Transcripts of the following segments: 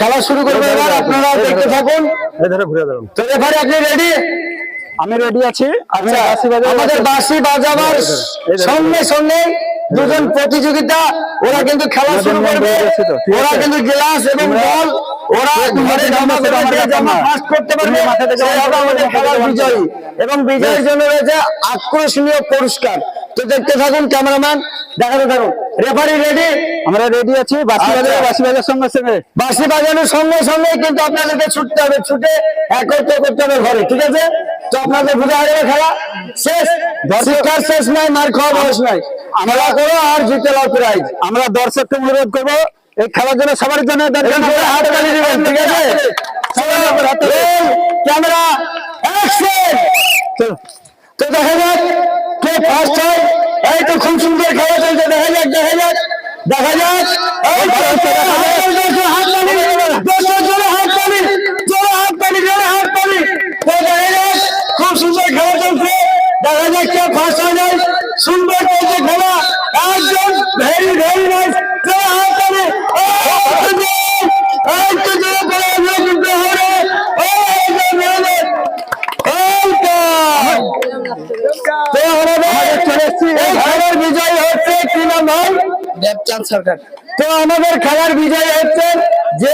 খেলা শুরু করবে এবার, আপনারা দেখতে থাকুন। তো রেফারি আপনি রেডি? আমি রেডি আছি। আচ্ছা, আমাদের বাঁশি বাজাবার সঙ্গে সঙ্গে দুজন প্রতিযোগিতা ওরা কিন্তু খেলা শুরু করবে। ওরা কিন্তু গ্লাস এবং বল ওরা ঘরে জমা ফাস্ট করতে পারবে, সেই হবে আমাদের খেলার বিজয়ী। এবং বিজয়ের জন্য রয়েছে আকর্ষণীয় পুরস্কার। তো দেখতে থাকুন, ক্যামেরাম্যান দেখাতে থাকুন। Referee ready? আমরা রেডি আছি। বাঁশি বাজানোর সঙ্গে সঙ্গে বাঁশি বাজানোর সঙ্গে সঙ্গে কিন্তু আপনাদেরকে ছুটতে হবে, ছুটে একত্র করতে হবে ঘরে, ঠিক আছে? তো আপনাদের বুঝা হয়ে যাবে খেলা শেষ। শিক্ষার শেষ নাই, মার খাওয়া বয়স নাই। খেলা করো আর জিতে নাও প্রাইজ। আমরা দর্শককে অনুরোধ করবো এই খেলার জন্য সবার জন্য হাত তালি দিবেন, ঠিক আছে? Camera action. তো দেখা যাক কে ফার্স্ট হয়। এই তো খুব সুন্দর খেলা চলছে, দেখা যাক দেখা যাক দেখা যাক। খুব সুন্দর খেলা চলছে, দেখা যাক কে ফার্স্ট হয়ে যায়। সুন্দর চলছে খেলা, একদম ভেরি ভেরি নাইস। খেলার বিজয় হচ্ছে কি নাম ভাই? দেবচাঁদ সরকার। তো আমাদের খেলার বিজয় হচ্ছে যে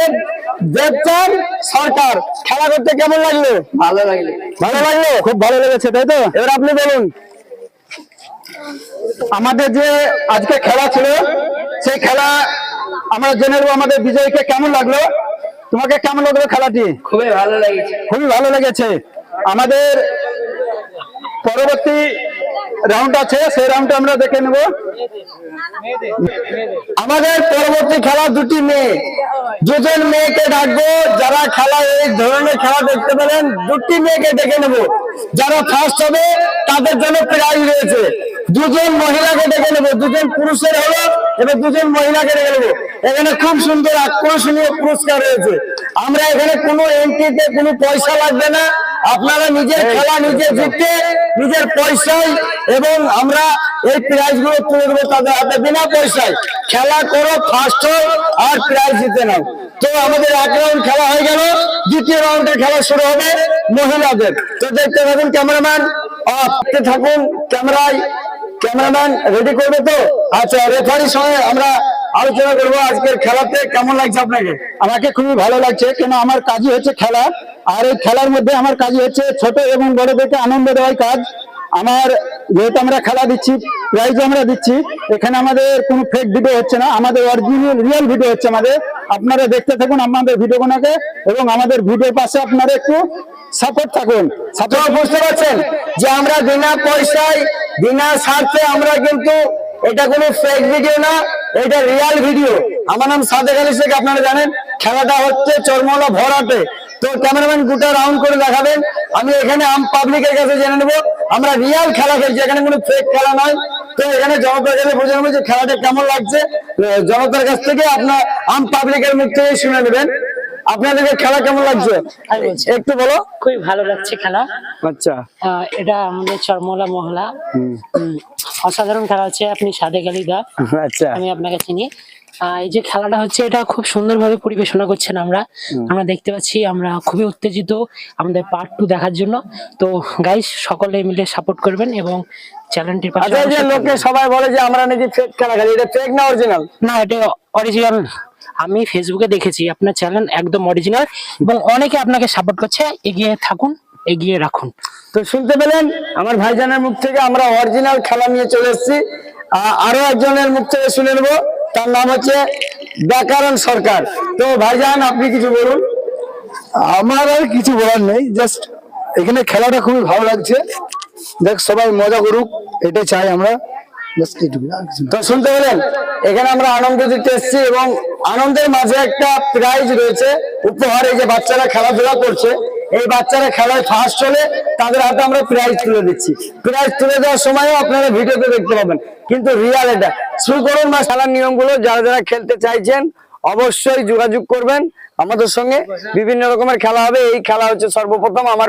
দেবচাঁদ সরকার। খেলা করতে কেমন লাগলো? ভালো লাগলো। ভালো লাগলো, খুব ভালো লেগেছে, তাই তো? এবার আপনি বলুন। আমাদের যে আজকে খেলা ছিল সেই খেলা আমরা জেনে নেবো আমাদের বিজয়ীকে কেমন লাগলো। তোমাকে কেমন লাগলো খেলাটি? খুবই ভালো লেগেছে। খুবই ভালো লেগেছে। আমাদের পরবর্তী রাউন্ড আছে, সেই রাউন্ডটা আমরা দেখে নেব। আমাদের পরবর্তী খেলা দুটি মেয়ে, দুজন মেয়েকে ডাকবো যারা খেলা এই ধরনের খেলা দেখতে পেলেন। দুটি মেয়েকে ডেকে নেবো, যারা ফার্স্ট হবে তাদের জন্য প্রাইজ রয়েছে। দুজন মহিলাকে ডেকে নেবো, দুজন পুরুষের হলো এবং দুজন মহিলাকে ডেকে নেবো। এখানে খুব সুন্দর আকর্ষণীয় পুরস্কার রয়েছে। আমরা এখানে কোনো এন্ট্রিতে কোনো পয়সা লাগবে না, আপনারা নিজের খেলা নিজে জিততে নিজের পয়সায় এবং আমরা এই প্রাইজ গুলো তুলে দেবো তাদের হাতে বিনা পয়সায়। খেলা করো, ফার্স্ট হও আর প্রাইজ জিতে নাও। তো আমাদের এক রাউন্ড খেলা হয়ে গেল, দ্বিতীয় রাউন্ডের খেলা শুরু হবে মহিলাদের। তো দেখতে থাকুন, ক্যামেরাম্যান দেখতে থাকুন, ক্যামেরাম্যান রেডি করবে তো? আচ্ছা, রেফারির সঙ্গে আমরা আলোচনা করবো আজকের খেলাতে কেমন লাগছে আপনাকে? আমাকে খুবই ভালো লাগছে, কেন আমার কাজই হচ্ছে খেলা। আর এই খেলার মধ্যে আমার কাজই হচ্ছে ছোট এবং বড়দেরকে আনন্দ দেওয়ার কাজ। আমার যেহেতু আমরা খেলা দিচ্ছি, প্রাইজ আমরা দিচ্ছি, এখানে আমাদের কোনো ফেক ভিডিও হচ্ছে না, আমাদের অরিজিনাল রিয়েল ভিডিও হচ্ছে আমাদের। আপনারা দেখতে থাকুন আমাদের ভিডিওগুলোকে এবং আমাদের ভিডিওর পাশে আপনারা একটু সাপোর্ট থাকুন। সাপোর্ট বুঝতে পারছেন যে আমরা বিনা পয়সায় বিনা স্বার্থে আমরা কিন্তু এটা কোনো ফেক ভিডিও না, এটা রিয়েল ভিডিও। আমার নাম সাদেক আলী শেখ, আপনারা জানেন। খেলাটা হচ্ছে চরমলা ভরাটে। তো ক্যামেরাম্যান গোটা রাউন্ড করে দেখাবেন। আমি এখানে আম পাবলিকের কাছে জেনে নেবো আমরা রিয়েল খেলা খেলছি, এখানে কোনো ফেক খেলা নয়। তো এখানে জনতার কাছে বুঝে নেবো যে খেলাটা কেমন লাগছে। জনতার কাছ থেকে আপনার আম পাবলিকের মুখ থেকে শুনে নেবেন আপনাদেরকে খেলা কেমন লাগছে একটু বলো। খুবই ভালো লাগছে খেলা। আচ্ছা, এটা আমাদের চরমলা মহলা অসাধারণ খেলা হচ্ছে। আপনি সাদেক আলী দা, আচ্ছা, আমি আপনাকে চিনি। এই যে খেলাটা হচ্ছে এটা খুব সুন্দরভাবে পরিবেশনা করছেন আমরা দেখতে পাচ্ছি। আমরা খুবই উত্তেজিত আমাদের পার্ট 2 দেখার জন্য। তো গাইস সকলে মিলে সাপোর্ট করবেন এবং চ্যানেলটির পাশে। আচ্ছা, যে লোকে সবাই বলে যে আমরা নাকি ফেক খেলা খেলি, এটা ফেক না অরিজিনাল? না, এটা অরিজিনাল। আমি ফেসবুকে দেখেছি আপনার চ্যানেল একদম অরিজিনাল এবং অনেকে আপনাকে সাপোর্ট করছে। এগিয়ে থাকুন, এগিয়ে রাখুন। তো শুনতে পেলেন আমার ভাইজানের মুখ থেকে, আমরা অরিজিনাল খেলা নিয়ে চলে এসেছি। আরো একজনের মুখ থেকে শুনে নেবো, তার নাম হচ্ছে ব্যাকরণ সরকার। তো ভাইজান আপনি কিছু বলুন। আমার আর কিছু বলার নেই, জাস্ট এখানে খেলাটা খুবই ভালো লাগছে। দেখ সবাই মজা করুক, এটাই চাই আমরা। তো শুনতে পেলেন, এখানে আমরা আনন্দ দিতে এসেছি এবং আনন্দের মাঝে একটা প্রাইজ রয়েছে উপহার। এই যে বাচ্চারা খেলাধুলা করছে, এই বাচ্চারা খেলায় ফার্স্ট হলে তাদের হাতে আমরা প্রাইজ তুলে দিচ্ছি। প্রাইজ তুলে দেওয়ার সময়ও আপনারা ভিডিওতে দেখতে পাবেন, কিন্তু রিয়াল এটা। শুরু করুন মা খেলার নিয়মগুলো। যারা যারা খেলতে চাইছেন অবশ্যই যোগাযোগ করবেন আমাদের সঙ্গে। বিভিন্ন রকমের খেলা হবে। এই খেলা হচ্ছে সর্বপ্রথম আমার